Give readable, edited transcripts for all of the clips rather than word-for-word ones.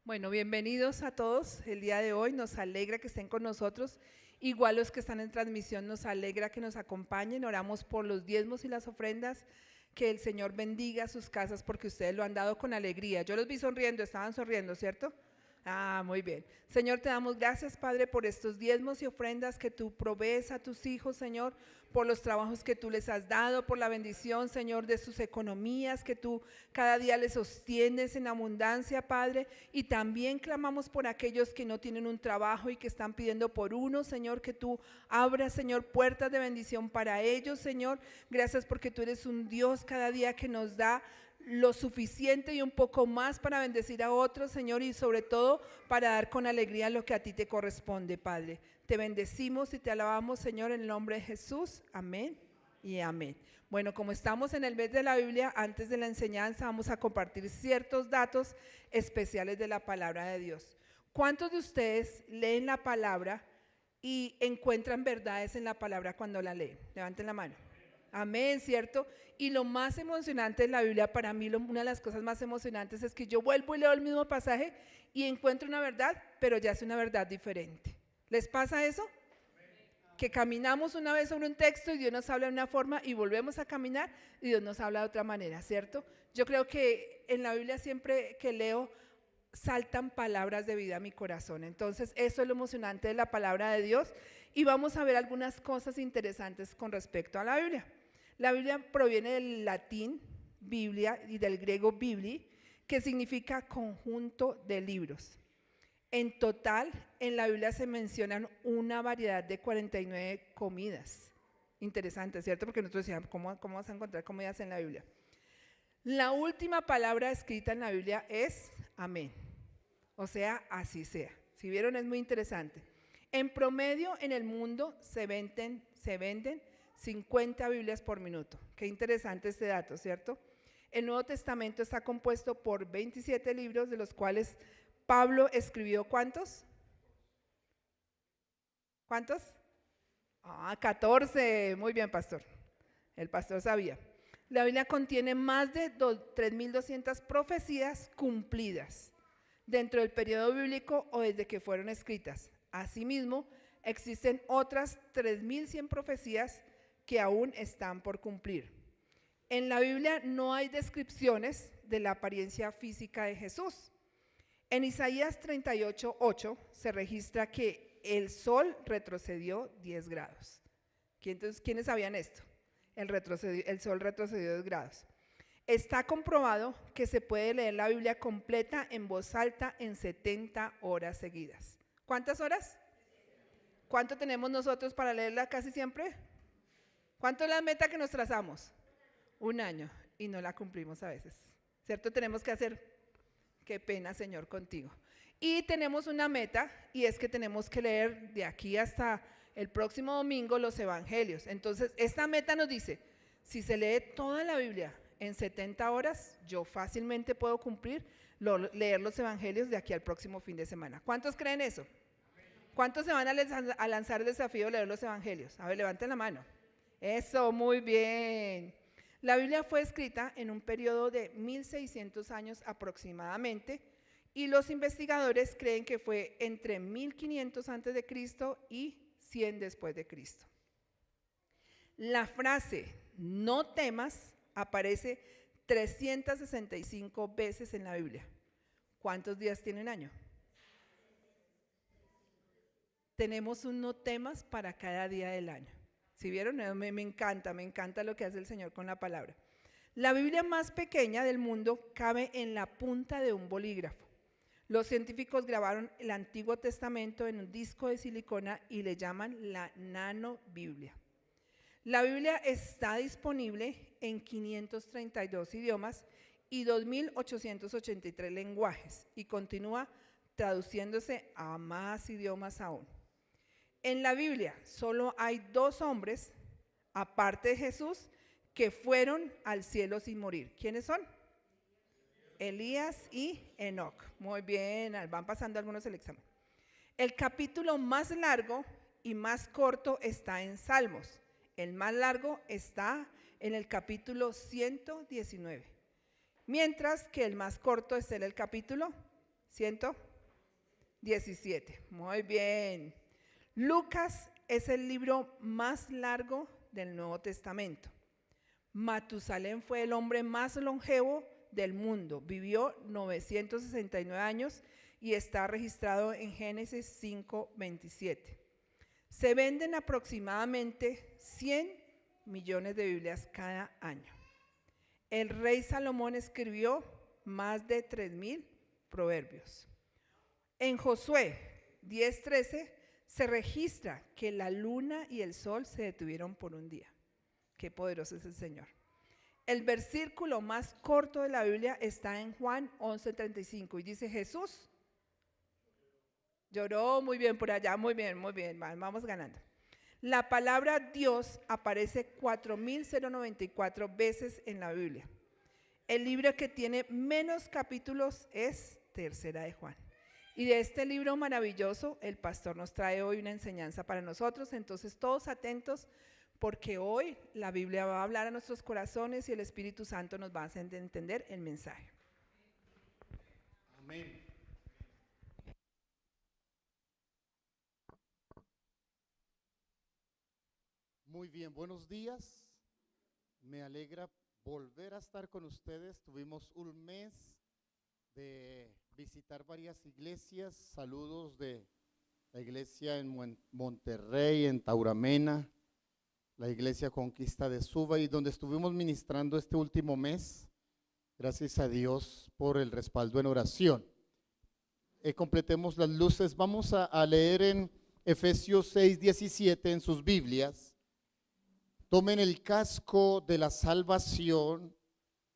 Bueno, bienvenidos a todos el día de hoy. Nos alegra que estén con nosotros. Igual los que están en transmisión, nos alegra que nos acompañen. Oramos por los diezmos y las ofrendas. Que el Señor bendiga sus casas porque ustedes lo han dado con alegría. Yo los vi sonriendo, estaban sonriendo, ¿cierto? Ah, muy bien. Señor, te damos gracias, Padre, por estos diezmos y ofrendas que tú provees a tus hijos, Señor, por los trabajos que tú les has dado, por la bendición, Señor, de sus economías, que tú cada día les sostienes en abundancia, Padre. Y también clamamos por aquellos que no tienen un trabajo y que están pidiendo por uno, Señor, que tú abras, Señor, puertas de bendición para ellos, Señor. Gracias porque tú eres un Dios cada día que nos da lo suficiente y un poco más para bendecir a otros, Señor, y sobre todo para dar con alegría lo que a ti te corresponde, Padre. Te bendecimos y te alabamos, Señor, en el nombre de Jesús. Amén y amén. Bueno, como estamos en el mes de la Biblia, antes de la enseñanza vamos a compartir ciertos datos especiales de la palabra de Dios. ¿Cuántos de ustedes leen la palabra y encuentran verdades en la palabra cuando la leen? Levanten la mano. Amén, ¿cierto? Y lo más emocionante de la Biblia, para mí una de las cosas más emocionantes es que yo vuelvo y leo el mismo pasaje y encuentro una verdad, pero ya es una verdad diferente. ¿Les pasa eso? Que caminamos una vez sobre un texto y Dios nos habla de una forma y volvemos a caminar y Dios nos habla de otra manera, ¿cierto? Yo creo que en la Biblia siempre que leo saltan palabras de vida a mi corazón. Entonces eso es lo emocionante de la palabra de Dios y vamos a ver algunas cosas interesantes con respecto a la Biblia. La Biblia proviene del latín Biblia y del griego bibli, que significa conjunto de libros. En total, en la Biblia se mencionan una variedad de 49 comidas. Interesante, ¿cierto? Porque nosotros decíamos, ¿cómo vas a encontrar comidas en la Biblia? La última palabra escrita en la Biblia es amén. O sea, así sea. Si vieron, es muy interesante. En promedio, en el mundo se venden 50 Biblias por minuto. Qué interesante este dato, ¿cierto? El Nuevo Testamento está compuesto por 27 libros, de los cuales Pablo escribió ¿cuántos? ¿Cuántos? 14. Muy bien, pastor. El pastor sabía. La Biblia contiene más de 3.200 profecías cumplidas dentro del periodo bíblico o desde que fueron escritas. Asimismo, existen otras 3.100 profecías que aún están por cumplir. En la Biblia no hay descripciones de la apariencia física de Jesús. En Isaías 38:8 se registra que el sol retrocedió 10 grados. Entonces, ¿quiénes sabían esto? El sol retrocedió 10 grados. Está comprobado que se puede leer la Biblia completa en voz alta en 70 horas seguidas. ¿Cuántas horas? ¿Cuánto tenemos nosotros para leerla casi siempre? ¿Cuánto es la meta que nos trazamos? Un año y no la cumplimos a veces, ¿cierto? Tenemos que hacer, qué pena, Señor, contigo. Y tenemos una meta y es que tenemos que leer de aquí hasta el próximo domingo los evangelios. Entonces, esta meta nos dice, si se lee toda la Biblia en 70 horas, yo fácilmente puedo cumplir leer los evangelios de aquí al próximo fin de semana. ¿Cuántos creen eso? ¿Cuántos se van a lanzar el desafío de leer los evangelios? A ver, levanten la mano. Eso, muy bien. La Biblia fue escrita en un periodo de 1600 años aproximadamente y los investigadores creen que fue entre 1500 antes de Cristo y 100 después de Cristo. La frase no temas aparece 365 veces en la Biblia. ¿Cuántos días tiene un año? Tenemos un no temas para cada día del año. ¿Sí vieron? Me encanta lo que hace el Señor con la palabra. La Biblia más pequeña del mundo cabe en la punta de un bolígrafo. Los científicos grabaron el Antiguo Testamento en un disco de silicona y le llaman la nanobiblia. La Biblia está disponible en 532 idiomas y 2.883 lenguajes y continúa traduciéndose a más idiomas aún. En la Biblia solo hay 2 hombres, aparte de Jesús, que fueron al cielo sin morir. ¿Quiénes son? Elías y Enoc. Muy bien, van pasando algunos el examen. El capítulo más largo y más corto está en Salmos. El más largo está en el capítulo 119, mientras que el más corto está en el capítulo 117. Muy bien. Lucas es el libro más largo del Nuevo Testamento. Matusalén fue el hombre más longevo del mundo. Vivió 969 años y está registrado en Génesis 5:27. Se venden aproximadamente 100 millones de Biblias cada año. El rey Salomón escribió más de 3,000 proverbios. En Josué 10:13 se registra que la luna y el sol se detuvieron por un día. Qué poderoso es el Señor. El versículo más corto de la Biblia está en Juan 11:35 y dice: Jesús lloró. Muy bien por allá, muy bien, vamos ganando. La palabra Dios aparece 4,094 veces en la Biblia. El libro que tiene menos capítulos es Tercera de Juan. Y de este libro maravilloso, el pastor nos trae hoy una enseñanza para nosotros. Entonces, todos atentos, porque hoy la Biblia va a hablar a nuestros corazones y el Espíritu Santo nos va a hacer entender el mensaje. Amén. Muy bien, buenos días. Me alegra volver a estar con ustedes. Tuvimos un mes de visitar varias iglesias. Saludos de la iglesia en Monterrey, en Tauramena, la iglesia Conquista de Suba, y donde estuvimos ministrando este último mes. Gracias a Dios por el respaldo en oración. Completemos las luces. Vamos a leer en Efesios 6:17 en sus Biblias. Tomen el casco de la salvación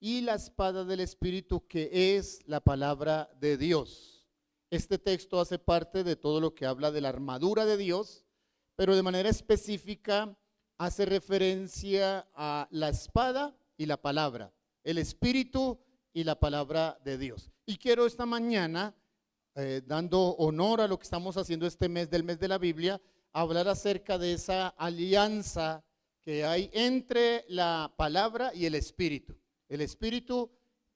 y la espada del Espíritu, que es la palabra de Dios. Este texto hace parte de todo lo que habla de la armadura de Dios, pero de manera específica hace referencia a la espada y la palabra, el Espíritu y la palabra de Dios. Y quiero esta mañana, dando honor a lo que estamos haciendo este mes, del mes de la Biblia, hablar acerca de esa alianza que hay entre la palabra y el Espíritu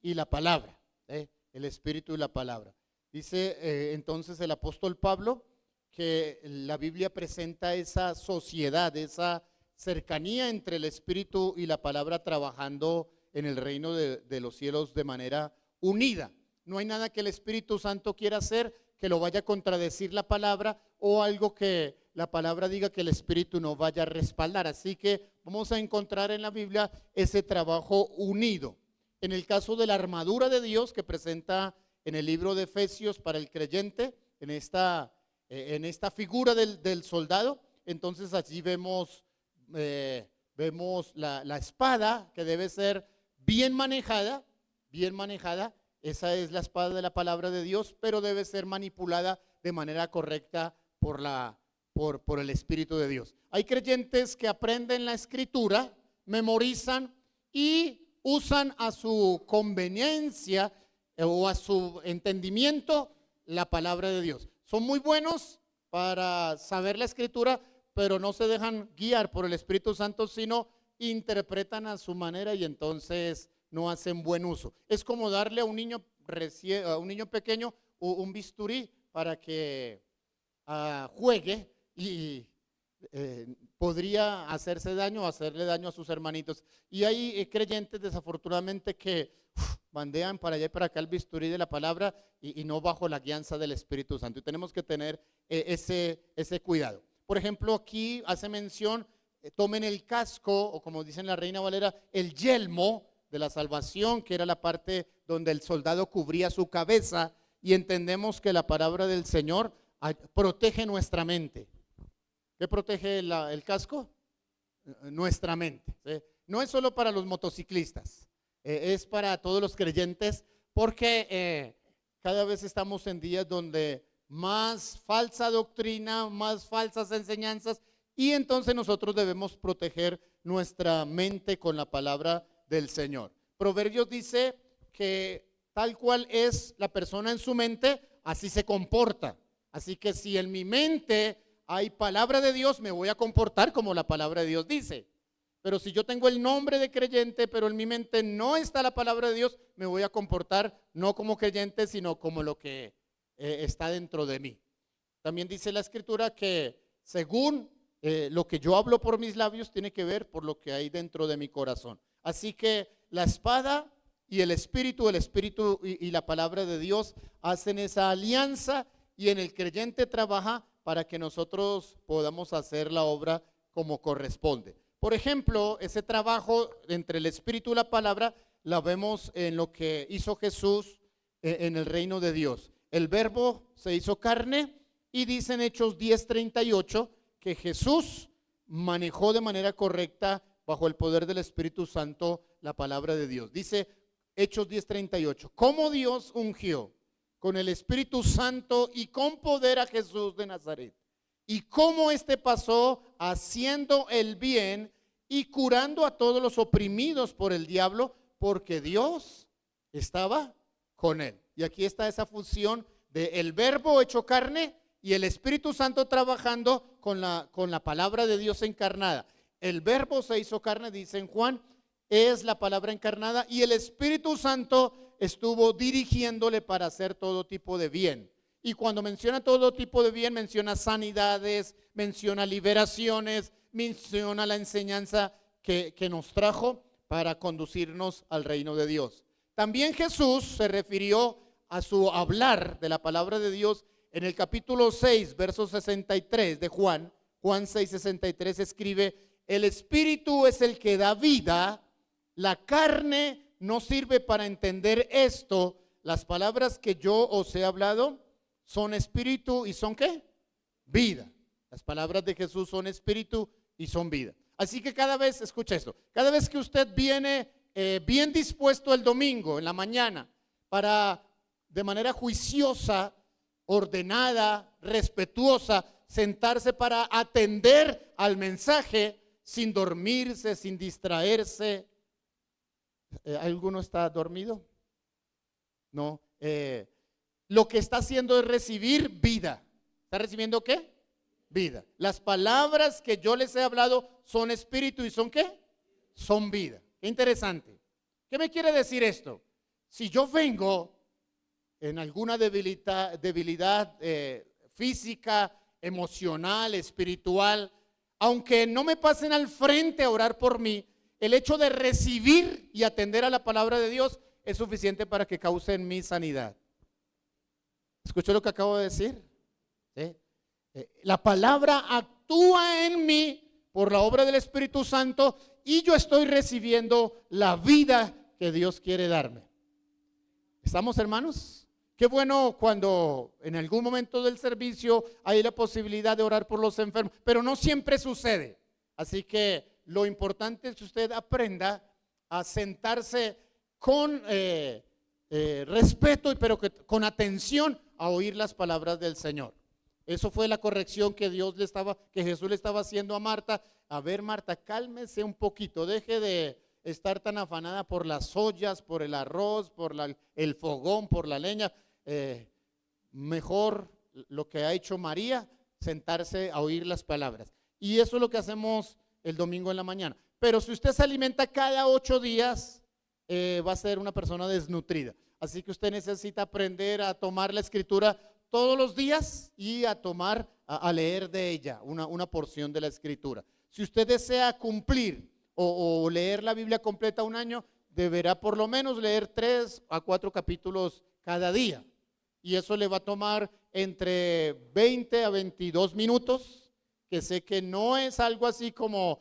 y la palabra, el Espíritu y la palabra. Dice entonces el apóstol Pablo que la Biblia presenta esa sociedad, esa cercanía entre el Espíritu y la palabra, trabajando en el reino de los cielos de manera unida. No hay nada que el Espíritu Santo quiera hacer que lo vaya a contradecir la palabra, o algo que la palabra diga que el Espíritu no vaya a respaldar. Así que vamos a encontrar en la Biblia ese trabajo unido. En el caso de la armadura de Dios que presenta en el libro de Efesios para el creyente, en esta figura del soldado, entonces allí vemos la espada, que debe ser bien manejada. Esa es la espada de la palabra de Dios, pero debe ser manipulada de manera correcta por el Espíritu de Dios. Hay creyentes que aprenden la Escritura, memorizan y usan a su conveniencia o a su entendimiento la palabra de Dios. Son muy buenos para saber la Escritura, pero no se dejan guiar por el Espíritu Santo, sino interpretan a su manera y entonces no hacen buen uso. Es como darle a un niño pequeño un bisturí para que juegue, y podría hacerse daño o hacerle daño a sus hermanitos. Y hay creyentes desafortunadamente que bandean para allá y para acá el bisturí de la palabra y no bajo la guianza del Espíritu Santo. Y tenemos que tener ese cuidado. Por ejemplo, aquí hace mención, tomen el casco, o como dice en la Reina Valera, el yelmo de la salvación, que era la parte donde el soldado cubría su cabeza, y entendemos que la palabra del Señor protege nuestra mente. ¿Qué protege el casco? Nuestra mente, ¿sí? No es solo para los motociclistas, es para todos los creyentes, porque cada vez estamos en días donde más falsa doctrina, más falsas enseñanzas, y entonces nosotros debemos proteger nuestra mente con la palabra del Señor. Proverbios dice que tal cual es la persona en su mente, así se comporta. Así que si en mi mente hay palabra de Dios, me voy a comportar como la palabra de Dios dice. Pero si yo tengo el nombre de creyente, pero en mi mente no está la palabra de Dios, me voy a comportar no como creyente, sino como lo que está dentro de mí. También dice la Escritura que según lo que yo hablo por mis labios tiene que ver por lo que hay dentro de mi corazón. Así que la espada y el espíritu y la palabra de Dios hacen esa alianza y en el creyente trabaja para que nosotros podamos hacer la obra como corresponde. Por ejemplo, ese trabajo entre el espíritu y la palabra la vemos en lo que hizo Jesús en el reino de Dios. El verbo se hizo carne y dice en Hechos 10:38 que Jesús manejó de manera correcta bajo el poder del Espíritu Santo la palabra de Dios. Dice Hechos 10:38, cómo Dios ungió con el Espíritu Santo y con poder a Jesús de Nazaret, y cómo éste pasó haciendo el bien y curando a todos los oprimidos por el diablo, porque Dios estaba con él. Y aquí está esa fusión del verbo hecho carne y el Espíritu Santo trabajando con la palabra de Dios encarnada. El verbo se hizo carne, dice en Juan, es la palabra encarnada, y el Espíritu Santo estuvo dirigiéndole para hacer todo tipo de bien. Y cuando menciona todo tipo de bien, menciona sanidades, menciona liberaciones, menciona la enseñanza que nos trajo para conducirnos al reino de Dios. También Jesús se refirió a su hablar de la palabra de Dios en el capítulo 6, verso 63 de Juan 6:63 escribe: el Espíritu es el que da vida, la carne no sirve para entender esto. Las palabras que yo os he hablado son espíritu y son ¿qué? Vida. Las palabras de Jesús son espíritu y son vida. Así que cada vez, escucha esto, cada vez que usted viene bien dispuesto el domingo en la mañana para de manera juiciosa, ordenada, respetuosa, sentarse para atender al mensaje sin dormirse, sin distraerse. ¿Alguno está dormido? No. Lo que está haciendo es recibir vida. ¿Está recibiendo qué? Vida. Las palabras que yo les he hablado son espíritu y son ¿qué? Son vida. Qué interesante. ¿Qué me quiere decir esto? Si yo vengo en alguna debilidad física, emocional, espiritual, aunque no me pasen al frente a orar por mí, el hecho de recibir y atender a la palabra de Dios es suficiente para que cause en mí sanidad. ¿Escuchó lo que acabo de decir? ¿Sí? La palabra actúa en mí por la obra del Espíritu Santo y yo estoy recibiendo la vida que Dios quiere darme. ¿Estamos, hermanos? Qué bueno cuando en algún momento del servicio hay la posibilidad de orar por los enfermos, pero no siempre sucede. Así que lo importante es que usted aprenda a sentarse con respeto, pero con atención a oír las palabras del Señor. Eso fue la corrección que Jesús le estaba haciendo a Marta. A ver, Marta, cálmese un poquito, deje de estar tan afanada por las ollas, por el arroz, por el fogón, por la leña. Mejor lo que ha hecho María, sentarse a oír las palabras. Y eso es lo que hacemos el domingo en la mañana. Pero si usted se alimenta cada 8 días, va a ser una persona desnutrida. Así que usted necesita aprender a tomar la escritura todos los días y a leer de ella una porción de la escritura. Si usted desea cumplir o leer la Biblia completa un año, deberá por lo menos leer 3 a 4 capítulos cada día. Y eso le va a tomar entre 20 a 22 minutos, que sé que no es algo así como,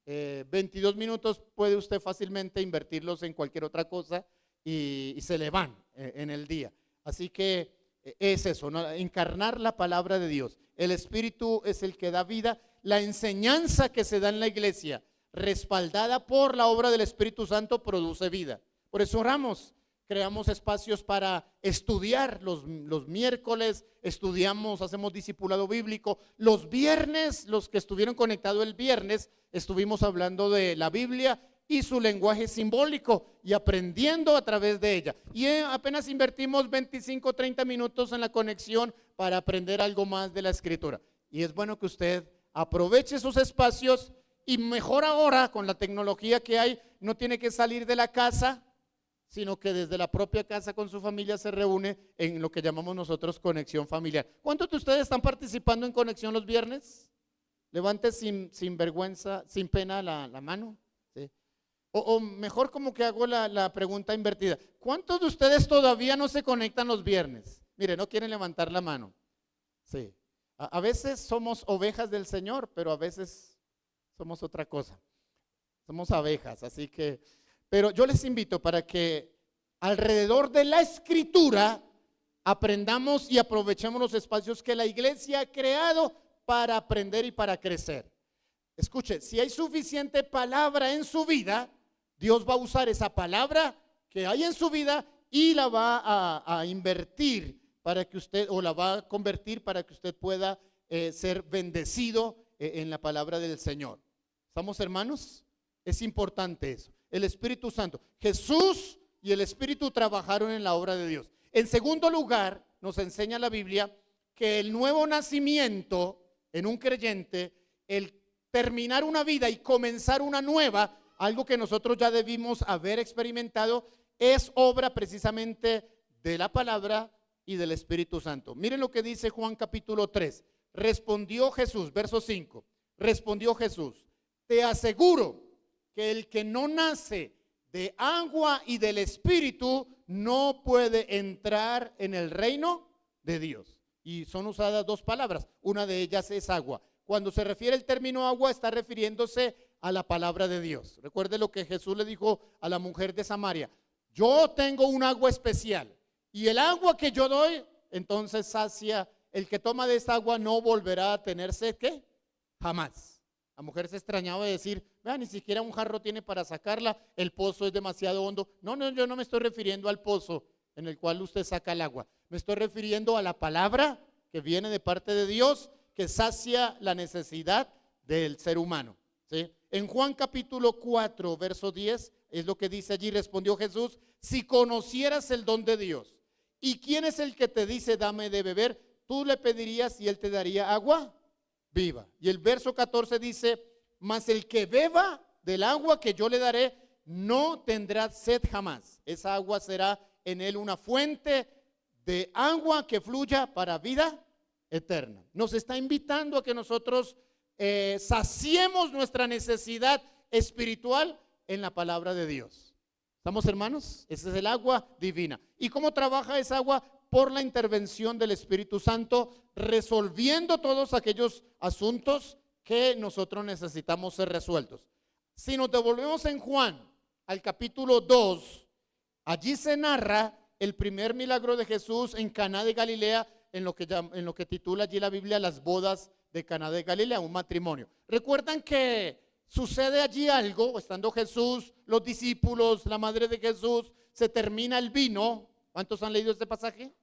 22 minutos puede usted fácilmente invertirlos en cualquier otra cosa y se le van en el día. Así que es eso, ¿no? Encarnar la palabra de Dios. El Espíritu es el que da vida. La enseñanza que se da en la iglesia, respaldada por la obra del Espíritu Santo, produce vida. Por eso oramos. Creamos espacios para estudiar los miércoles, hacemos discipulado bíblico. Los viernes, los que estuvieron conectados el viernes, estuvimos hablando de la Biblia y su lenguaje simbólico y aprendiendo a través de ella. Y apenas invertimos 25 o 30 minutos en la conexión para aprender algo más de la Escritura. Y es bueno que usted aproveche esos espacios y mejor ahora con la tecnología que hay, no tiene que salir de la casa. sino que desde la propia casa con su familia se reúne en lo que llamamos nosotros conexión familiar. ¿Cuántos de ustedes están participando en conexión los viernes? Levante sin vergüenza, sin pena la mano. ¿Sí? O mejor como que hago la pregunta invertida. ¿Cuántos de ustedes todavía no se conectan los viernes? Mire, no quieren levantar la mano. Sí. A veces somos ovejas del Señor, pero a veces somos otra cosa. Somos abejas, así que, pero yo les invito para que alrededor de la Escritura aprendamos y aprovechemos los espacios que la iglesia ha creado para aprender y para crecer. Escuche, si hay suficiente palabra en su vida, Dios va a usar esa palabra que hay en su vida y la va a invertir para que usted, o la va a convertir para que usted pueda ser bendecido en la palabra del Señor. ¿Estamos, hermanos? Es importante eso. El Espíritu Santo, Jesús y el Espíritu trabajaron en la obra de Dios. En segundo lugar, nos enseña la Biblia que el nuevo nacimiento en un creyente, el terminar una vida y comenzar una nueva, algo que nosotros ya debimos haber experimentado, es obra precisamente de la palabra y del Espíritu Santo. Miren lo que dice Juan capítulo 3. Respondió Jesús, verso 5. Respondió Jesús: te aseguro que el que no nace de agua y del Espíritu no puede entrar en el reino de Dios. Y son usadas dos palabras, una de ellas es agua. Cuando se refiere el término agua, está refiriéndose a la palabra de Dios. Recuerde lo que Jesús le dijo a la mujer de Samaria: yo tengo un agua especial y el agua que yo doy, entonces sacia. El que toma de esta agua no volverá a tener sed, ¿qué? Jamás. La mujer se extrañaba de decir: vea, ni siquiera un jarro tiene para sacarla, el pozo es demasiado hondo. No, yo no me estoy refiriendo al pozo en el cual usted saca el agua. Me estoy refiriendo a la palabra que viene de parte de Dios, que sacia la necesidad del ser humano. ¿Sí? En Juan capítulo 4, verso 10, es lo que dice allí: respondió Jesús: si conocieras el don de Dios, ¿y quién es el que te dice dame de beber? Tú le pedirías y él te daría agua viva. Y el verso 14 dice: mas el que beba del agua que yo le daré no tendrá sed jamás. Esa agua será en él una fuente de agua que fluya para vida eterna. Nos está invitando a que nosotros saciemos nuestra necesidad espiritual en la palabra de Dios. ¿Estamos, hermanos? Ese es el agua divina. ¿Y cómo trabaja esa agua? Por la intervención del Espíritu Santo, resolviendo todos aquellos asuntos que nosotros necesitamos ser resueltos. Si nos devolvemos en Juan al capítulo 2, allí se narra el primer milagro de Jesús en Caná de Galilea, en lo que titula allí la Biblia las bodas de Caná de Galilea, un matrimonio. ¿Recuerdan que sucede allí algo? Estando Jesús, los discípulos, la madre de Jesús, se termina el vino. ¿Cuántos han leído este pasaje?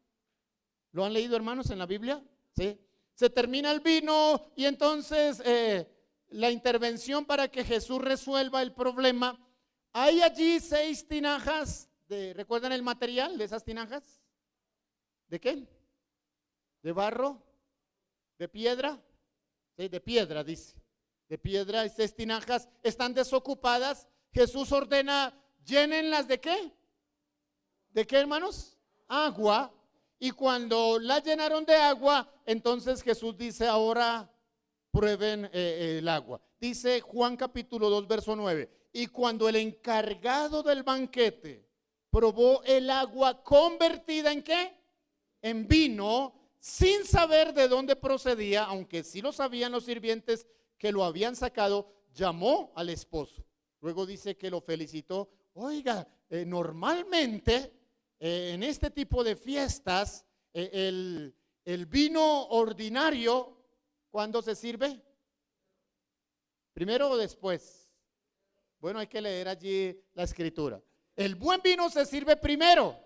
¿Lo han leído, hermanos, en la Biblia? ¿Sí? Se termina el vino y entonces la intervención para que Jesús resuelva el problema. Hay allí 6 tinajas. ¿Recuerdan el material de esas tinajas? ¿De qué? ¿De barro? ¿De piedra? Sí, de piedra, dice. De piedra, y 6 tinajas están desocupadas. Jesús ordena: llénenlas ¿de qué? ¿De qué, hermanos? Agua. Y cuando la llenaron de agua, entonces Jesús dice: ahora prueben el agua. Dice Juan capítulo 2, verso 9. Y cuando el encargado del banquete probó el agua convertida ¿en qué? En vino, sin saber de dónde procedía, aunque sí lo sabían los sirvientes que lo habían sacado, llamó al esposo. Luego dice que lo felicitó. Oiga, normalmente en este tipo de fiestas, el vino ordinario, ¿cuándo se sirve? ¿Primero o después? Bueno, hay que leer allí la escritura. El buen vino se sirve primero.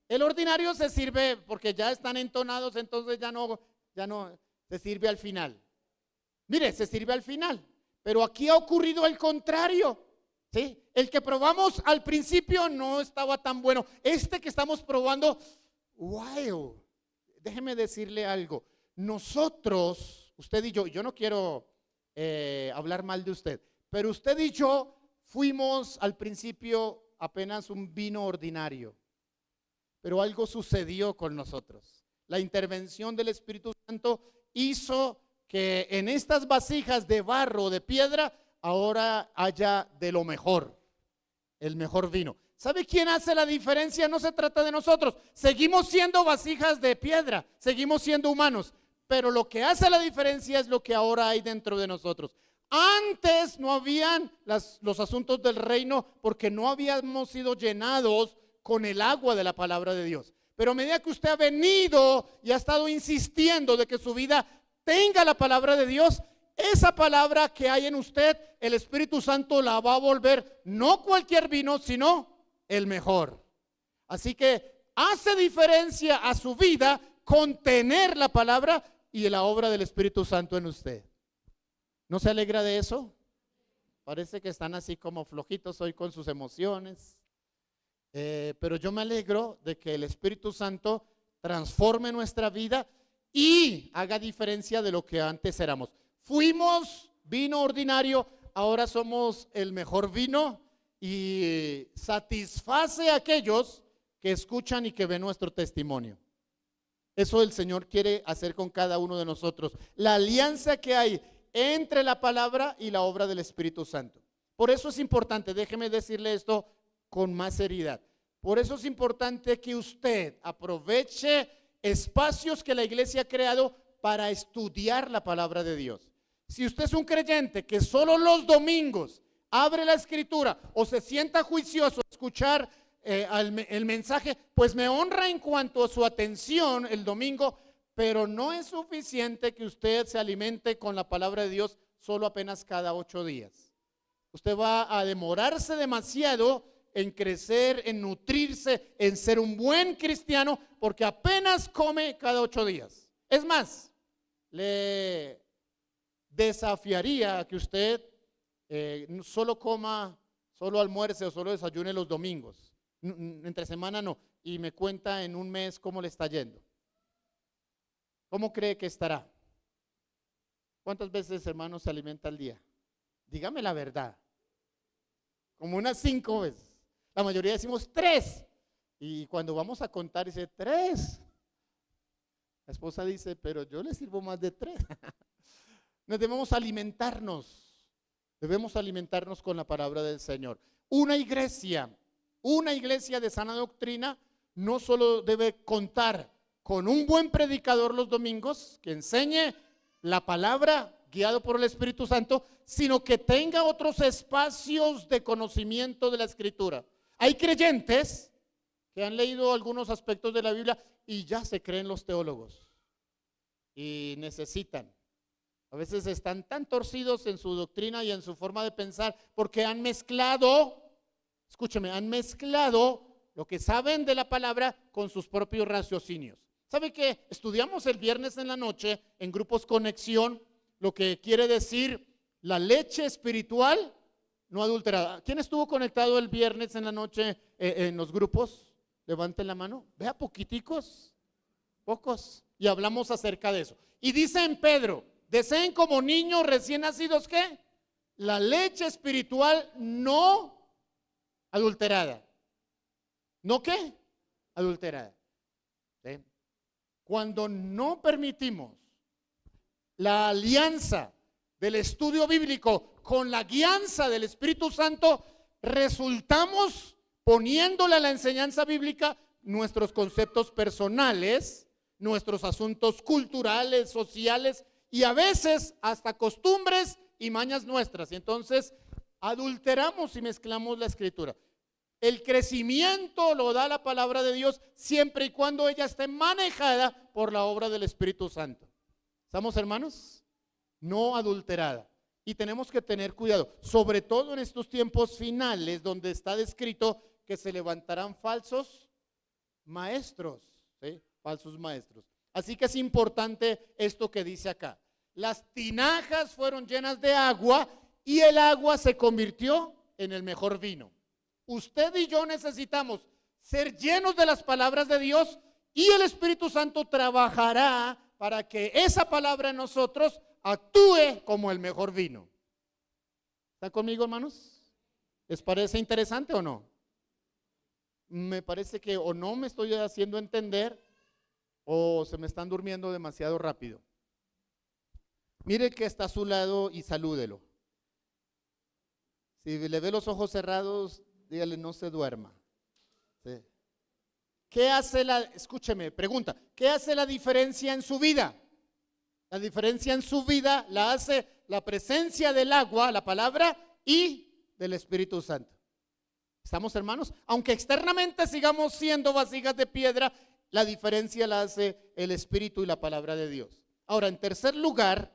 El ordinario se sirve porque ya están entonados, entonces ya no se sirve al final. Mire, se sirve al final. Pero aquí ha ocurrido el contrario. ¿Sí? El que probamos al principio no estaba tan bueno. Este que estamos probando, wow, déjeme decirle algo. Nosotros, usted y yo no quiero hablar mal de usted, pero usted y yo fuimos al principio apenas un vino ordinario, pero algo sucedió con nosotros. La intervención del Espíritu Santo hizo que en estas vasijas de barro, de piedra, ahora haya de lo mejor, el mejor vino. ¿Sabe quién hace la diferencia? No se trata de nosotros. Seguimos siendo vasijas de piedra, seguimos siendo humanos, pero lo que hace la diferencia es lo que ahora hay dentro de nosotros. Antes no habían los asuntos del reino porque no habíamos sido llenados con el agua de la palabra de Dios. Pero a medida que usted ha venido y ha estado insistiendo de que su vida tenga la palabra de Dios, esa palabra que hay en usted, el Espíritu Santo la va a volver no cualquier vino, sino el mejor. Así que hace diferencia a su vida contener la palabra y la obra del Espíritu Santo en usted. ¿No se alegra de eso? Parece que están así como flojitos hoy con sus emociones. Pero yo me alegro de que el Espíritu Santo transforme nuestra vida y haga diferencia de lo que antes éramos. Fuimos vino ordinario, ahora somos el mejor vino y satisface a aquellos que escuchan y que ven nuestro testimonio. Eso el Señor quiere hacer con cada uno de nosotros. La alianza que hay entre la palabra y la obra del Espíritu Santo. Por eso es importante, déjeme decirle esto con más seriedad. Por eso es importante que usted aproveche espacios que la iglesia ha creado para estudiar la palabra de Dios. Si usted es un creyente que solo los domingos abre la escritura o se sienta juicioso a escuchar el mensaje, pues me honra en cuanto a su atención el domingo, pero no es suficiente que usted se alimente con la palabra de Dios solo apenas cada 8 días. Usted va a demorarse demasiado en crecer, en nutrirse, en ser un buen cristiano, porque apenas come cada 8 días. Es más, le desafiaría a que usted solo coma, solo almuerce o solo desayune los domingos. Entre semana no. Y me cuenta en un mes cómo le está yendo. ¿Cómo cree que estará? ¿Cuántas veces, hermano, se alimenta al día? Dígame la verdad. Como unas 5 veces. La mayoría decimos 3. Y cuando vamos a contar dice 3. La esposa dice, pero yo le sirvo más de 3. Nos debemos alimentarnos. Debemos alimentarnos con la palabra del Señor. Una iglesia de sana doctrina no solo debe contar con un buen predicador los domingos que enseñe la palabra guiado por el Espíritu Santo, sino que tenga otros espacios de conocimiento de la Escritura. Hay creyentes que han leído algunos aspectos de la Biblia y ya se creen los teólogos y necesitan. A veces están tan torcidos en su doctrina y en su forma de pensar porque han mezclado, escúcheme, han mezclado lo que saben de la palabra con sus propios raciocinios. ¿Sabe qué? Estudiamos el viernes en la noche en grupos conexión, lo que quiere decir la leche espiritual no adulterada. ¿Quién estuvo conectado el viernes en la noche en los grupos? Levanten la mano. Vea, poquiticos, pocos. Y hablamos acerca de eso. Y dice en Pedro, deseen como niños recién nacidos, ¿qué? La leche espiritual no adulterada. ¿No qué? Adulterada. ¿Sí? Cuando no permitimos la alianza del estudio bíblico con la guianza del Espíritu Santo, resultamos poniéndole a la enseñanza bíblica nuestros conceptos personales, nuestros asuntos culturales, sociales y a veces hasta costumbres y mañas nuestras. Y entonces adulteramos y mezclamos la escritura. El crecimiento lo da la palabra de Dios siempre y cuando ella esté manejada por la obra del Espíritu Santo. ¿Estamos, hermanos? No adulterada. Y tenemos que tener cuidado, sobre todo en estos tiempos finales donde está descrito que se levantarán falsos maestros, ¿sí? Falsos maestros. Así que es importante esto que dice acá. Las tinajas fueron llenas de agua y el agua se convirtió en el mejor vino. Usted y yo necesitamos ser llenos de las palabras de Dios y el Espíritu Santo trabajará para que esa palabra en nosotros actúe como el mejor vino. ¿Está conmigo, hermanos? ¿Les parece interesante o no? me parece que o no me estoy haciendo entender o se me están durmiendo demasiado rápido. Mire el que está a su lado y salúdelo. Si le ve los ojos cerrados, dígale no se duerma. ¿Sí? ¿Qué hace escúcheme, pregunta, ¿qué hace la diferencia en su vida? La diferencia en su vida la hace la presencia del agua, la palabra y del Espíritu Santo. ¿Estamos, hermanos? Aunque externamente sigamos siendo vasijas de piedra, la diferencia la hace el Espíritu y la palabra de Dios. Ahora, en tercer lugar,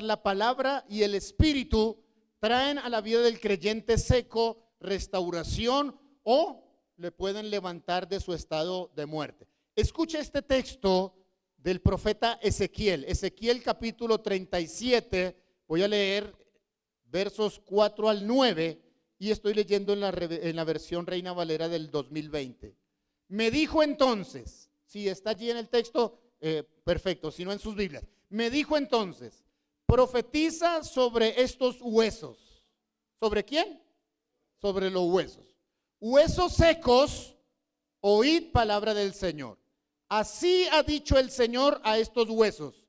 la palabra y el Espíritu traen a la vida del creyente seco restauración o le pueden levantar de su estado de muerte. Escuche este texto del profeta Ezequiel. Ezequiel capítulo 37, voy a leer versos 4 al 9 y estoy leyendo en la versión Reina Valera del 2020. Me dijo entonces, si está allí en el texto, perfecto, si no en sus Biblias. Me dijo entonces, profetiza sobre estos huesos. ¿Sobre quién? Sobre los huesos. Huesos secos, oíd palabra del Señor. Así ha dicho el Señor a estos huesos: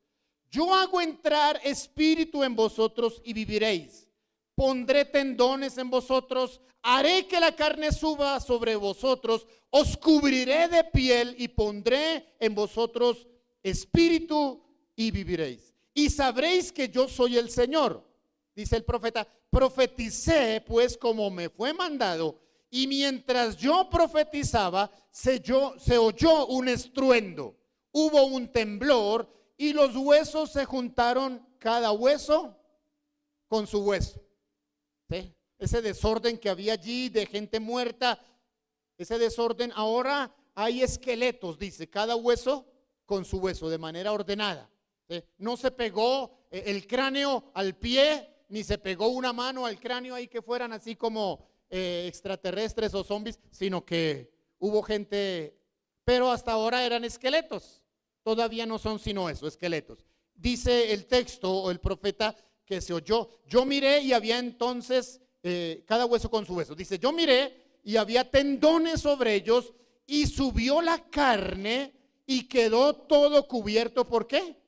yo hago entrar espíritu en vosotros y viviréis. Pondré tendones en vosotros, haré que la carne suba sobre vosotros, os cubriré de piel y pondré en vosotros espíritu y viviréis. Y sabréis que yo soy el Señor. Dice el profeta, profeticé pues como me fue mandado, y mientras yo profetizaba, se oyó un estruendo, hubo un temblor, y los huesos se juntaron, cada hueso con su hueso. ¿Sí? Ese desorden que había allí de gente muerta, ese desorden, ahora hay esqueletos, dice, cada hueso con su hueso, de manera ordenada. ¿Sí? No se pegó el cráneo al pie, ni se pegó una mano al cráneo ahí que fueran así como extraterrestres o zombies, sino que hubo gente, pero hasta ahora eran esqueletos, todavía no son sino eso, esqueletos. Dice el texto o el profeta que se oyó, yo miré y había entonces cada hueso con su hueso. Dice, yo miré y había tendones sobre ellos y subió la carne y quedó todo cubierto. ¿Por qué?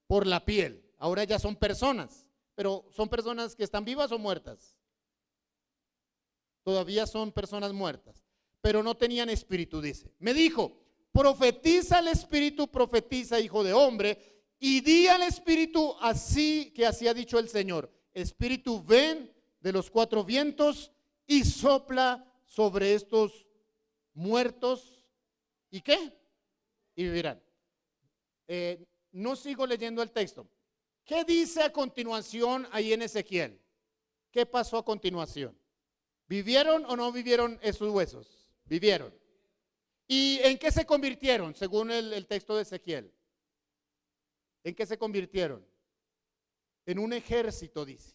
Por la piel. Ahora ya son personas, pero ¿son personas que están vivas o muertas? Todavía son personas muertas, pero no tenían espíritu, dice. Me dijo, profetiza al espíritu, profetiza, hijo de hombre, y di al espíritu así que así ha dicho el Señor. Espíritu, ven de los cuatro vientos y sopla sobre estos muertos. ¿Y qué? Y vivirán. No sigo leyendo el texto. ¿Qué dice a continuación ahí en Ezequiel? ¿Qué pasó a continuación? ¿Vivieron o no vivieron esos huesos? Vivieron. ¿Y en qué se convirtieron según el texto de Ezequiel? ¿En qué se convirtieron? En un ejército, dice.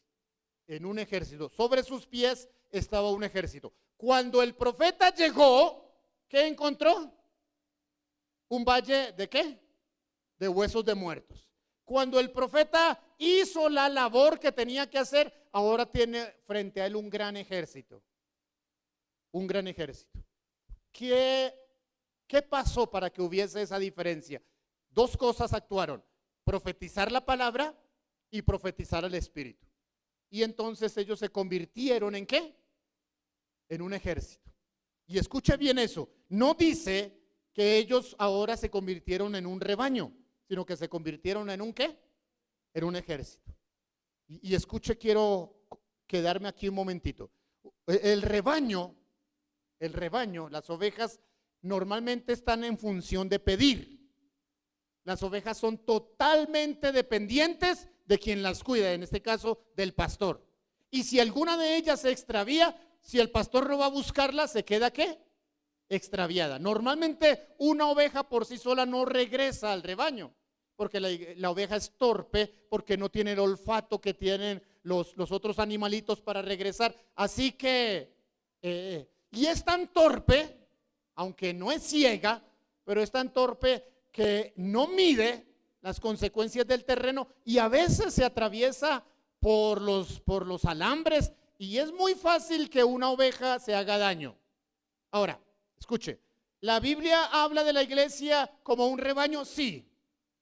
En un ejército. Sobre sus pies estaba un ejército. Cuando el profeta llegó, ¿qué encontró? ¿Un valle de qué? De huesos de muertos. Cuando el profeta hizo la labor que tenía que hacer, ahora tiene frente a él un gran ejército. Un gran ejército. ¿Qué pasó para que hubiese esa diferencia? Dos cosas actuaron: profetizar la palabra y profetizar el Espíritu. Y entonces ellos se convirtieron ¿en qué? En un ejército. Y escuche bien eso, no dice que ellos ahora se convirtieron en un rebaño, sino que se convirtieron en un ¿qué? En un ejército. Y escuche, quiero quedarme aquí un momentito. El rebaño, las ovejas normalmente están en función de pedir. Las ovejas son totalmente dependientes de quien las cuida, en este caso del pastor. Y si alguna de ellas se extravía, si el pastor no va a buscarla, se queda ¿qué? Extraviada. Normalmente una oveja por sí sola no regresa al rebaño, porque la oveja es torpe, porque no tiene el olfato que tienen los otros animalitos para regresar. Así que, y es tan torpe, aunque no es ciega, pero es tan torpe que no mide las consecuencias del terreno y a veces se atraviesa por los alambres y es muy fácil que una oveja se haga daño. Ahora, escuche, ¿la Biblia habla de la iglesia como un rebaño? Sí,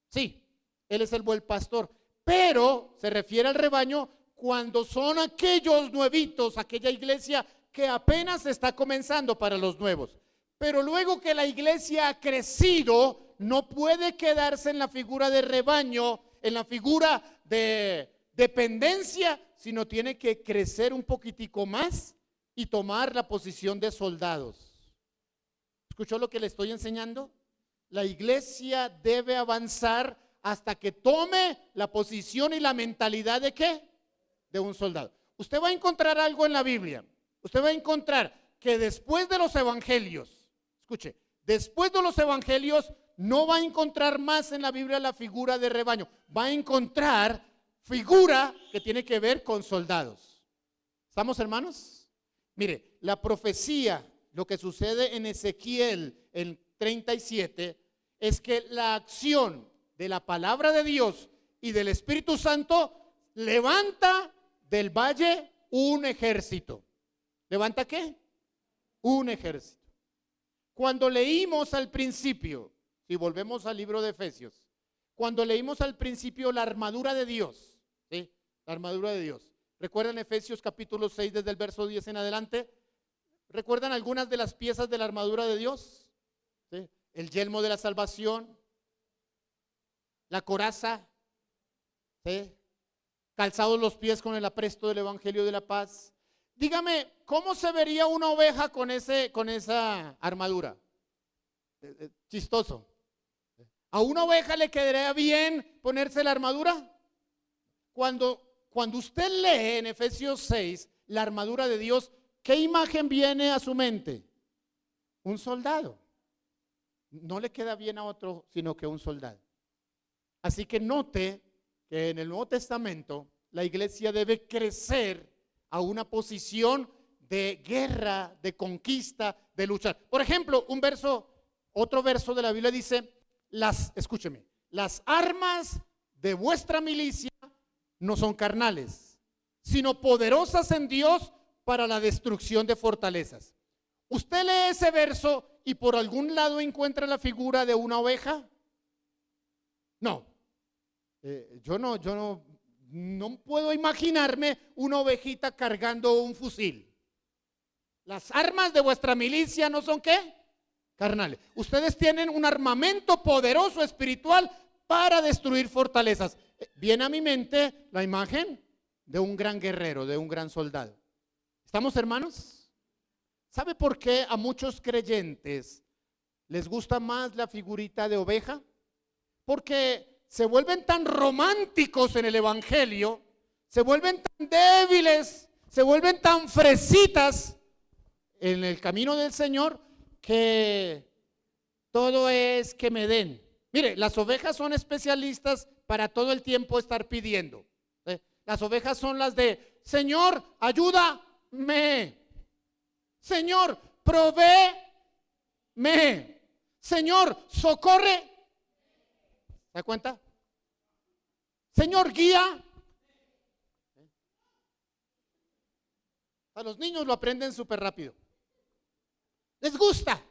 sí, Él es el buen pastor, pero se refiere al rebaño cuando son aquellos nuevitos, aquella iglesia que apenas está comenzando para los nuevos. Pero luego que la iglesia ha crecido, no puede quedarse en la figura de rebaño, en la figura de dependencia, sino tiene que crecer un poquitico más y tomar la posición de soldados. ¿Escuchó lo que le estoy enseñando? La iglesia debe avanzar hasta que tome la posición y la mentalidad ¿de qué? De un soldado. Usted va a encontrar algo en la Biblia. Usted va a encontrar que después de los evangelios, escuche, después de los evangelios no va a encontrar más en la Biblia la figura de rebaño. Va a encontrar figura que tiene que ver con soldados. ¿Estamos, hermanos? Mire, la profecía, lo que sucede en Ezequiel en 37, es que la acción de la palabra de Dios y del Espíritu Santo levanta del valle un ejército. ¿Levanta qué? Un ejército. Cuando leímos al principio, si volvemos al libro de Efesios, cuando leímos al principio la armadura de Dios, ¿sí? La armadura de Dios. ¿Recuerdan Efesios capítulo 6 desde el verso 10 en adelante? ¿Recuerdan algunas de las piezas de la armadura de Dios? ¿Sí? El yelmo de la salvación, la coraza, ¿sí? Calzados los pies con el apresto del evangelio de la paz. Dígame, ¿cómo se vería una oveja con esa armadura? Chistoso. ¿A una oveja le quedaría bien ponerse la armadura? Cuando usted lee en Efesios 6 la armadura de Dios, ¿qué imagen viene a su mente? Un soldado. No le queda bien a otro, sino que un soldado. Así que note que en el Nuevo Testamento la iglesia debe crecer a una posición de guerra, de conquista, de luchar. Por ejemplo, otro verso de la Biblia dice, escúcheme, las armas de vuestra milicia no son carnales, sino poderosas en Dios para la destrucción de fortalezas. Usted lee ese verso y por algún lado encuentra la figura de una oveja. No, yo no puedo imaginarme una ovejita cargando un fusil. Las armas de vuestra milicia no son ¿qué? Carnales. Ustedes tienen un armamento poderoso espiritual para destruir fortalezas. Viene a mi mente la imagen de un gran guerrero, de un gran soldado. ¿Estamos, hermanos? ¿Sabe por qué a muchos creyentes les gusta más la figurita de oveja? Porque se vuelven tan románticos en el evangelio, se vuelven tan débiles, se vuelven tan fresitas en el camino del Señor, que todo es que me den. Mire, las ovejas son especialistas para todo el tiempo estar pidiendo. Las ovejas son las de, Señor, ayúdame. Señor, provéeme. Señor, socorre. ¿Se da cuenta? Señor, guía. A los niños lo aprenden súper rápido. Les gusta.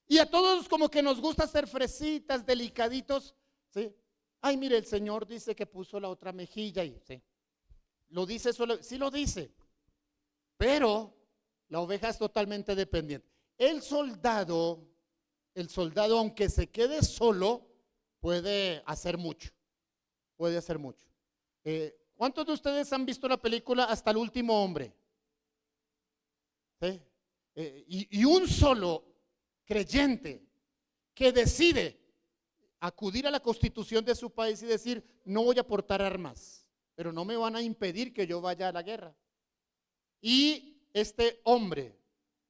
Y a todos como que nos gusta ser fresitas, delicaditos. ¿Sí? Ay, mire, el Señor dice que puso la otra mejilla ahí. ¿Sí? Lo dice solo, sí lo dice. Pero la oveja es totalmente dependiente. El soldado, aunque se quede solo, puede hacer mucho. Puede hacer mucho. ¿Cuántos de ustedes han visto la película Hasta el último hombre? ¿Sí? Y un solo creyente que decide acudir a la constitución de su país y decir, no voy a portar armas, pero no me van a impedir que yo vaya a la guerra. Y este hombre,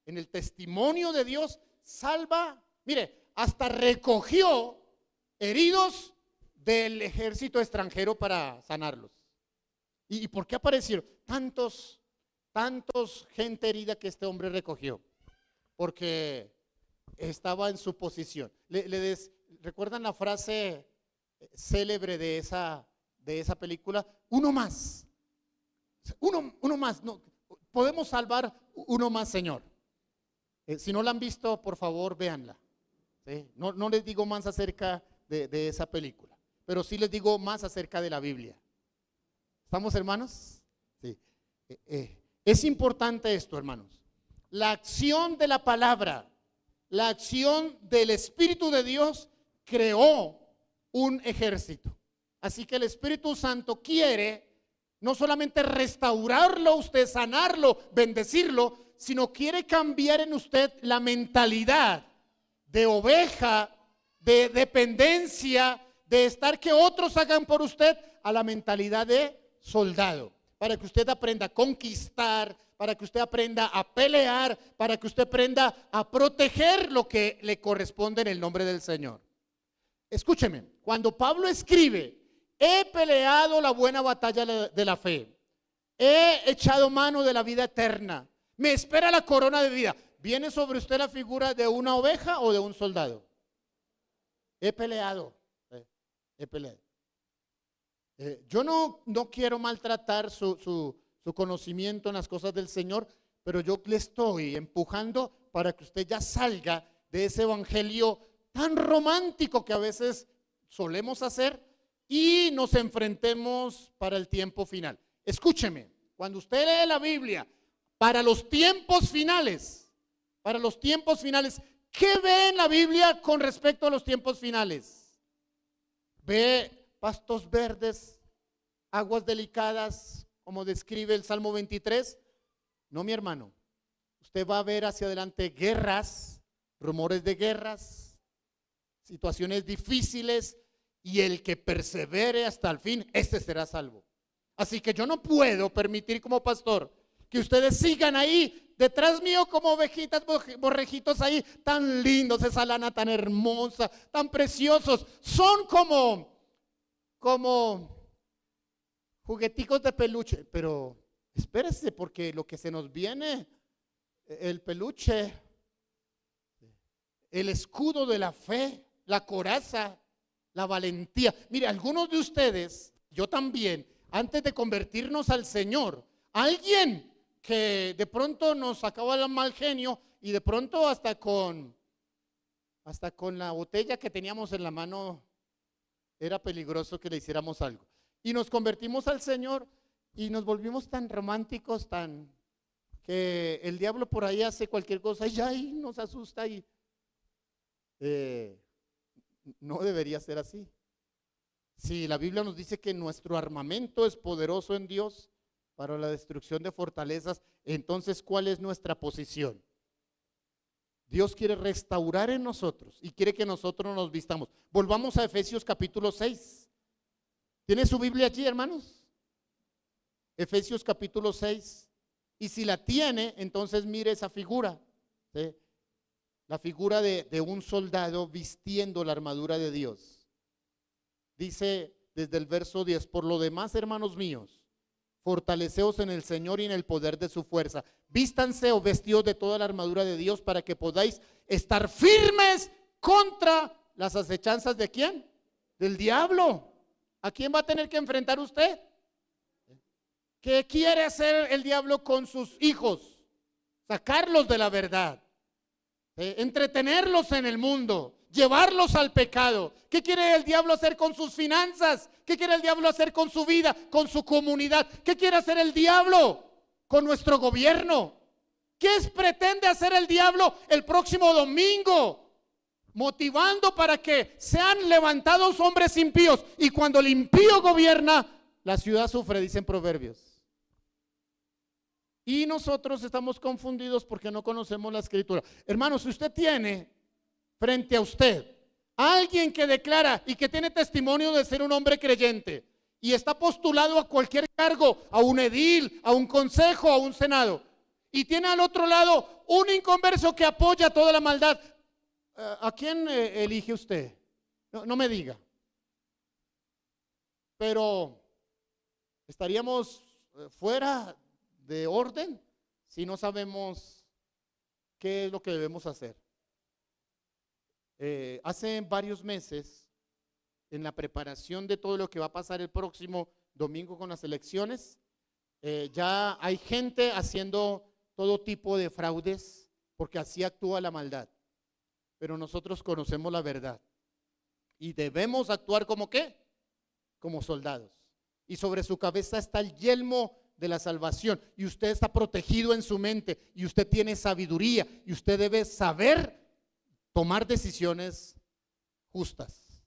en el testimonio de Dios, salva, mire, hasta recogió heridos del ejército extranjero para sanarlos. ¿Y por qué aparecieron tantos gente herida que este hombre recogió? Porque estaba en su posición. ¿Recuerdan la frase célebre de esa película? Uno más. Uno más. No, podemos salvar uno más, Señor. Si no la han visto, por favor, véanla. ¿Sí? No les digo más acerca de esa película, pero sí les digo más acerca de la Biblia. ¿Estamos, hermanos? Sí. Es importante esto, hermanos. La acción de la palabra, la acción del Espíritu de Dios creó un ejército. Así que el Espíritu Santo quiere no solamente restaurarlo a usted, sanarlo, bendecirlo, sino quiere cambiar en usted la mentalidad de oveja, de dependencia, de estar que otros hagan por usted, a la mentalidad de soldado, para que usted aprenda a conquistar, para que usted aprenda a pelear, para que usted aprenda a proteger lo que le corresponde en el nombre del Señor. Escúcheme, cuando Pablo escribe, he peleado la buena batalla de la fe, he echado mano de la vida eterna, me espera la corona de vida. ¿Viene sobre usted la figura de una oveja o de un soldado? He peleado, he peleado. Yo no quiero maltratar su conocimiento en las cosas del Señor, pero yo le estoy empujando para que usted ya salga de ese evangelio tan romántico que a veces solemos hacer y nos enfrentemos para el tiempo final. Escúcheme, cuando usted lee la Biblia para los tiempos finales, ¿qué ve en la Biblia con respecto a los tiempos finales? Ve pastos verdes, aguas delicadas, como describe el Salmo 23. No, mi hermano, usted va a ver hacia adelante guerras, rumores de guerras, situaciones difíciles, y el que persevere hasta el fin, este será salvo. Así que yo no puedo permitir como pastor que ustedes sigan ahí detrás mío como ovejitas, borrejitos ahí, tan lindos, esa lana tan hermosa, tan preciosos. Son como jugueticos de peluche, pero espérese, porque lo que se nos viene, el peluche, el escudo de la fe, la coraza, la valentía. Mire, algunos de ustedes, yo también, antes de convertirnos al Señor, alguien que de pronto nos sacaba el mal genio y de pronto hasta con la botella que teníamos en la mano era peligroso que le hiciéramos algo. Y nos convertimos al Señor y nos volvimos tan románticos, tan que el diablo por ahí hace cualquier cosa y ya ahí nos asusta y no debería ser así. Si la Biblia nos dice que nuestro armamento es poderoso en Dios para la destrucción de fortalezas, entonces ¿cuál es nuestra posición? Dios quiere restaurar en nosotros y quiere que nosotros nos vistamos. Volvamos a Efesios capítulo 6. ¿Tiene su Biblia allí, hermanos? Efesios capítulo 6. Y si la tiene, entonces mire esa figura, ¿sí? La figura de un soldado vistiendo la armadura de Dios. Dice desde el verso 10, por lo demás, hermanos míos, fortaleceos en el Señor y en el poder de su fuerza. Vístanse o vestidos de toda la armadura de Dios para que podáis estar firmes contra las acechanzas ¿de quién? Del diablo. ¿A quién va a tener que enfrentar usted? ¿Qué quiere hacer el diablo con sus hijos? Sacarlos de la verdad, entretenerlos en el mundo, llevarlos al pecado. ¿Qué quiere el diablo hacer con sus finanzas? ¿Qué quiere el diablo hacer con su vida, con su comunidad? ¿Qué quiere hacer el diablo con nuestro gobierno? ¿Qué pretende hacer el diablo el próximo domingo? Motivando para que sean levantados hombres impíos. Y cuando el impío gobierna, la ciudad sufre, dicen Proverbios. Y nosotros estamos confundidos porque no conocemos la Escritura. Hermanos, si usted tiene frente a usted alguien que declara y que tiene testimonio de ser un hombre creyente y está postulado a cualquier cargo, a un edil, a un consejo, a un senado, y tiene al otro lado un inconverso que apoya toda la maldad, ¿a quién elige usted? No me diga. Pero estaríamos fuera de orden si no sabemos qué es lo que debemos hacer. Hace varios meses, en la preparación de todo lo que va a pasar el próximo domingo con las elecciones, ya hay gente haciendo todo tipo de fraudes, porque así actúa la maldad. Pero nosotros conocemos la verdad y debemos actuar como ¿qué? Como soldados. Y sobre su cabeza está el yelmo de la salvación y usted está protegido en su mente y usted tiene sabiduría y usted debe saber tomar decisiones justas.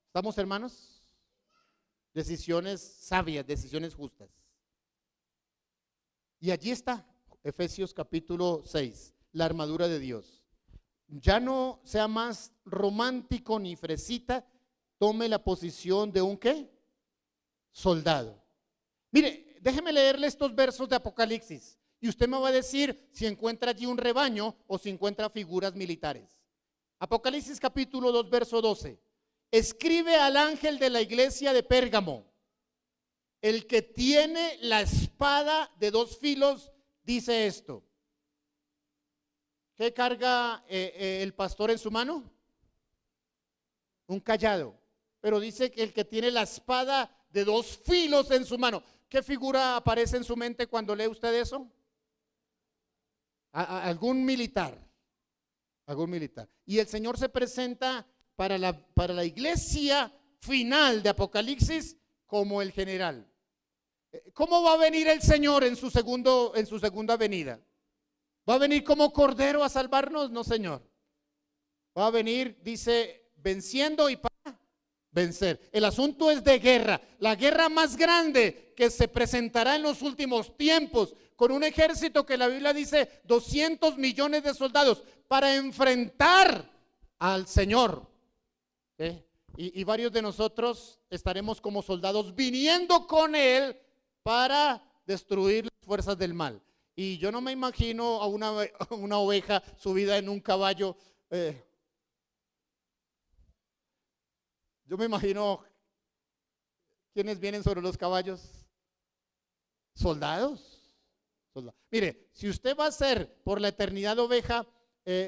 ¿Estamos, hermanos? Decisiones sabias, decisiones justas. Y allí está Efesios capítulo 6, la armadura de Dios. Ya no sea más romántico ni fresita, tome la posición de un ¿qué? Soldado. Mire, déjeme leerle estos versos de Apocalipsis y usted me va a decir si encuentra allí un rebaño o si encuentra figuras militares. Apocalipsis capítulo 2, verso 12. Escribe al ángel de la iglesia de Pérgamo, el que tiene la espada de dos filos, dice esto. ¿Qué carga el pastor en su mano? Un cayado. Pero dice que el que tiene la espada de dos filos en su mano. ¿Qué figura aparece en su mente cuando lee usted eso? Algún militar. Algún militar. Y el Señor se presenta para la iglesia final de Apocalipsis como el general. ¿Cómo va a venir el Señor en su segunda venida? ¿Va a venir como cordero a salvarnos? No, Señor. Va a venir, dice, venciendo y para vencer. El asunto es de guerra, la guerra más grande que se presentará en los últimos tiempos, con un ejército que la Biblia dice 200 millones de soldados para enfrentar al Señor. Y varios de nosotros estaremos como soldados viniendo con Él para destruir las fuerzas del mal. Y yo no me imagino a una oveja subida en un caballo. Yo me imagino ¿quiénes vienen sobre los caballos? Soldados. Mire, si usted va a ser por la eternidad oveja,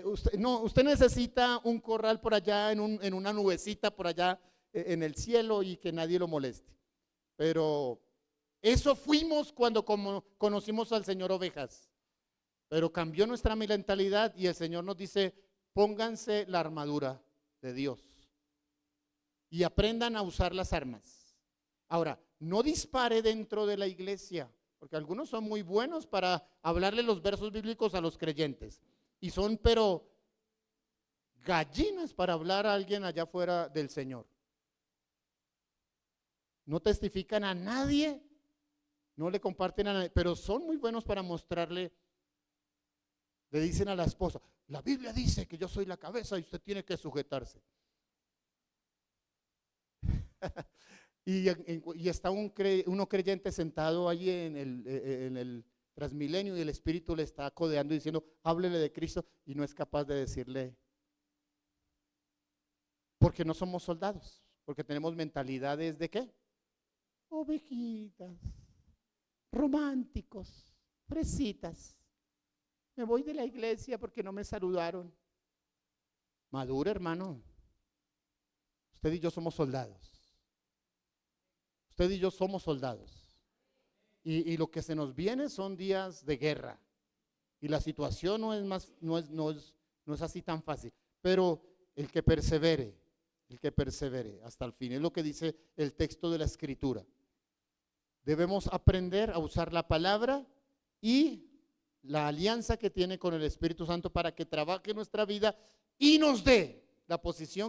usted necesita un corral por allá en una nubecita por allá en el cielo y que nadie lo moleste. Pero eso fuimos cuando conocimos al Señor ovejas. Pero cambió nuestra mentalidad y el Señor nos dice, pónganse la armadura de Dios y aprendan a usar las armas. Ahora, no dispare dentro de la iglesia, porque algunos son muy buenos para hablarle los versos bíblicos a los creyentes y son pero gallinas para hablar a alguien allá afuera del Señor. No testifican a nadie, no le comparten a nadie, pero son muy buenos para mostrarle. Le dicen a la esposa, la Biblia dice que yo soy la cabeza y usted tiene que sujetarse. y está uno creyente sentado allí en el Transmilenio y el Espíritu le está codeando diciendo, háblele de Cristo y no es capaz de decirle, porque no somos soldados, porque tenemos mentalidades de ¿qué? Ovejitas, románticos, fresitas. Me voy de la iglesia porque no me saludaron. Madura, hermano. Usted y yo somos soldados. Usted y yo somos soldados. Y lo que se nos viene son días de guerra. Y la situación no es así tan fácil. Pero el que persevere hasta el fin, es lo que dice el texto de la Escritura. Debemos aprender a usar la palabra y la alianza que tiene con el Espíritu Santo para que trabaje nuestra vida y nos dé la posición